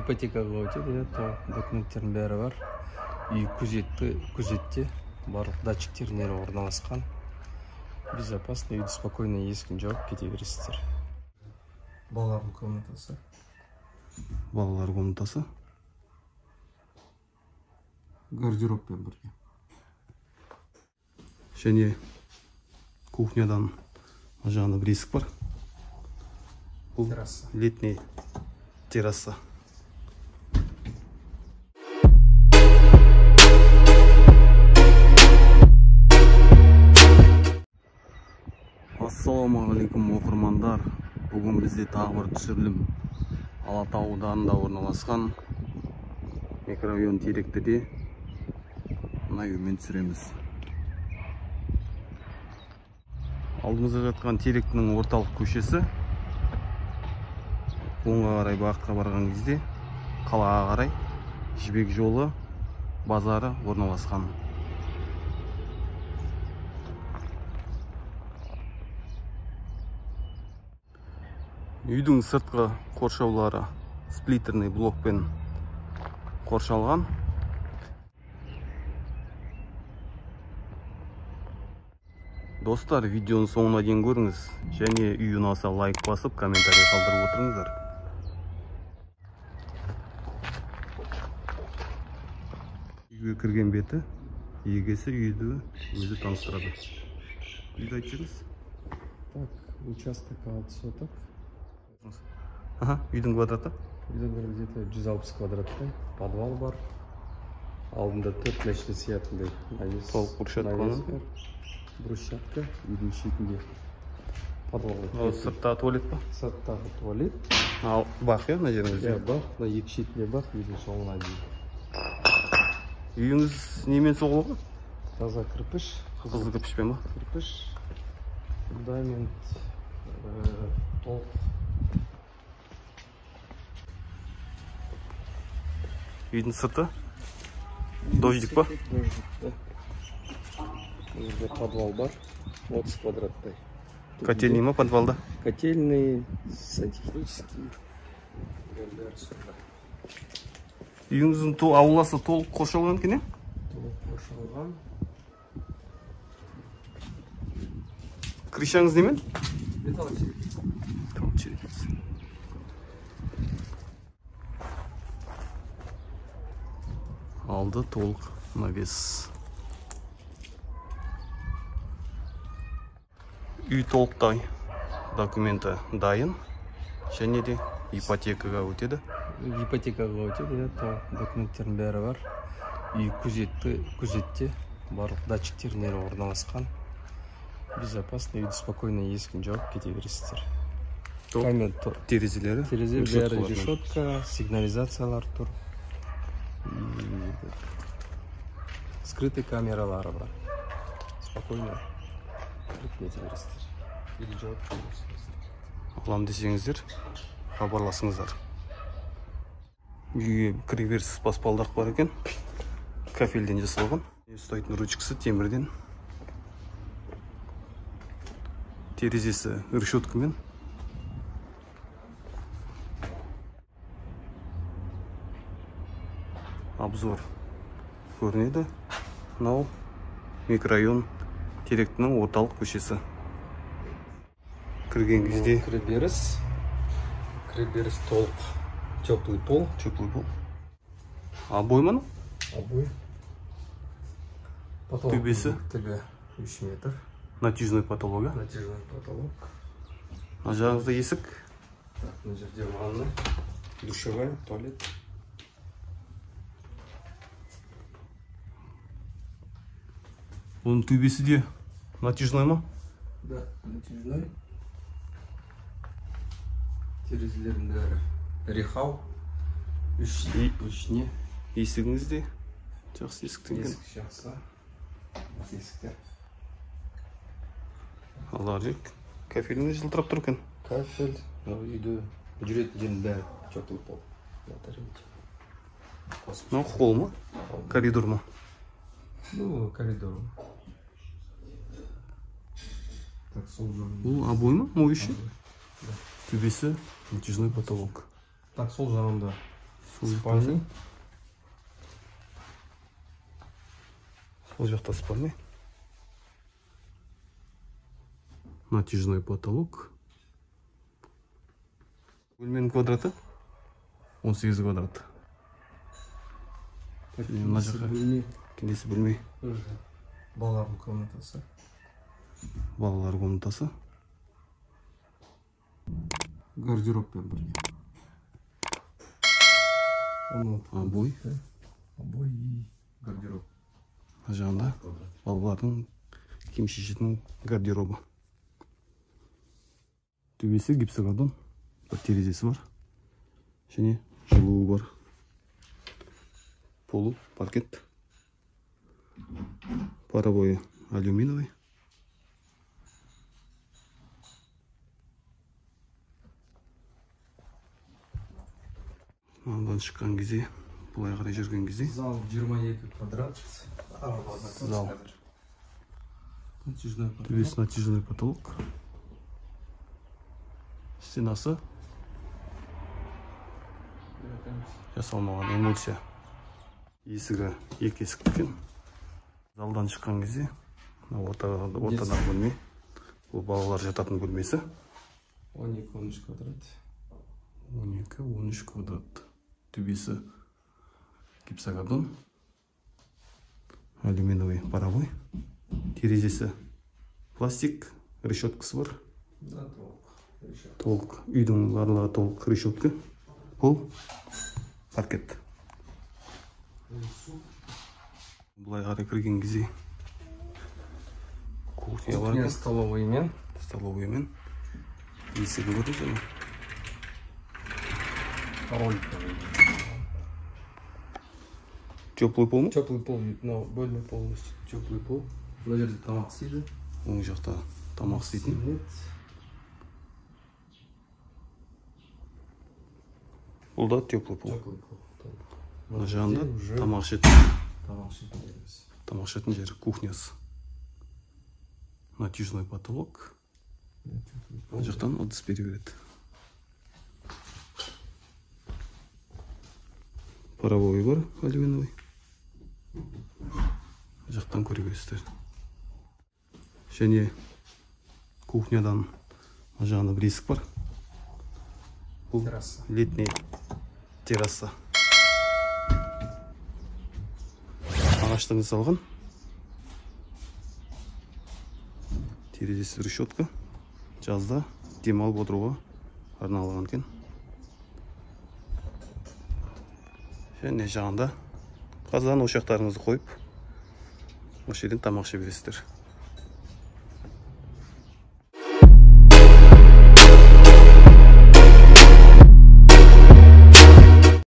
ипотекаға өтеді, документтердің бәрі бар. Үй күзетте, барлық датчиктеріне орналасқан. Безопасно, үйді спокойно есігін жауып кете бересіздер. Балалардың комнатасы. Балалар комнатасы. Гардеробпен бірге. Және кухнядан жағында бір есік бар. Бұл летний терраса. Ассалаумағалейкум оқырмандар. Бүгін бізде тағы бір түсірілім Алатау ауданында орналасқан микрорайон Теректіде мына үймен түсіреміз. Алдымызда жатқан Теректінің орталық көшесі. Оңға қарай бағытқа барған кезде қалаға қарай Жібек жолы базары орналасқан. Үйдің сыртқы қоршаулары сплиттерный блокпен қоршалған. Достар, видеоны соңына дейін көріңіз. Және үй ұнаса лайк басып, комментарий қалдырып отырыңыздар. Үйге кірген беті, егесі үйді өзі таныстырады. Үйді айтыңыз. Так, участок 6 соток. Үйдің квадраты? Үйдің где-то 160 квадраттай. Подвал бар. Алдында 4 мәшіне сиятындай навес. Толық брусчатка. Үйдің шетінде подвал. Сырттағы туалет па? Сырттағы туалет. Ал бақ, мына жеріңізде? Бақ. Мына екі шетінде бақ, үйдің соңына дейін. Үйіңіз немен соғылған? Таза кірпіш. Қызыл кірпішпен ба? Кірпіш. Фундамент. Толық. Үйдің сырты? Дождик па? Дождик, да. Burada подвал бар, 30 квадраттай. Котельный ма подвалда? Котельный, сантехнический. Үйіңіздің ауласы толық қоршалған екен, Толық қоршалған. Крышаңыз немен? Металл черепица. Алды толық навес. Үй толықтай документі дайын. Және де ипотекаға өтеді. Ипотекаға өтеді, документтердің бәрі бар. Үй күзетте, барлық датчиктеріне орналасқан. Безопасно, үйді спокойно есігін жауып кете бересіздер. Терезелері? Бәрі решетка, сигнализациялар тұр. Скрытый камералары бар. Спокойно кете бересіздер. Үйді жауып кете бересіздер. Алам десеңіздер, хабарласыңыздар. Үйге кіреберіс баспалдақ бар екен. Кафельден жасалған. Ұстайтын ручкасы темірден. Терезесі решеткамен. Обзор көрінеді. Мынау микрорайон Теректінің орталық көшесі. Кірген кезде кіреберіс толық. Теплый пол. Обой ма? Обой. Төбесі? Төбе 3 метр. Натяжной потолок, а? Натяжной потолок. А жағыңызда есік? Мына жерде ванна, душевая, туалет. Оның төбесі де натяжной ма? Да, натяжной. Терезелердің бәрі рехау. Үшіне. Есігіңіз де жақсы есіктен. Есік жақсы. Есіктер. Аларжик. Кафеліне жылтырап тұр екен. Кафель. Үйді жүретін жердің бәрі теплый пол. Мынау холл ма? Коридор ма? Ну, коридор. Так, сол жағында. Бұл обой ма? Моющий? Төбесі натяжной потолок. Так, сол жағында спальный. Сол жақта спальный. Натяжной потолок. Бөлменің квадраты 18 квадрат. Мына жаққа келесі бөлме. Балалардың комнатасы. Балалар комнатасы. Гардеробпен бірге. Обой. Обой и гардероб. Жағында балалардың киім шешетін гардеробы. Төбесі гипсокартон. Бір терезесі бар. Және жылуы бар. Полу паркет. Паровой алюминовый. Маңдан шыққан кезде, бұлай қарай жүрген кезде. Зал 22 квадрат. Зал. Төбесі натяжной потолок. Стенасы. Жасалмаған эмульсия. Есігі екі есік екен. Залдан шыққан кезде, ортадағы бөлме. Бұл балалар жататын бөлмесі. 12-13 квадрат. 12-13 квадрат. Төбесі гипсокартон. Алюминовый паровой. Терезесі пластик. Решеткасы бар. Толық. Үйдің барлығы толық решетка. Пол. Паркет. Бұлай қарай кірген кезде кухня бар. Столовыймен. Есігі көрді және. Теплый пол ма? Теплый пол. Но бөлме полностью теплый пол. Бұл жерде тамақ істейді. Оң жақта тамақ істейтін. Бұл да теплый пол. Мына жағында тамақ ішетін жері кухнясы. Натяжной потолок. Мына жақтан ыдыс бере береді. Паровой бар, алюминовый. Жақтан көре бересіздер. Және кухнядан жағында бір есік бар. Бұл летний терраса. Ағаштан жасалған. Терезесі решетка. Жазда демалып отыруға арналған екен. Және жағында қазан ошақтарыңызды қойып, осы жерден тамақ іше бересіздер.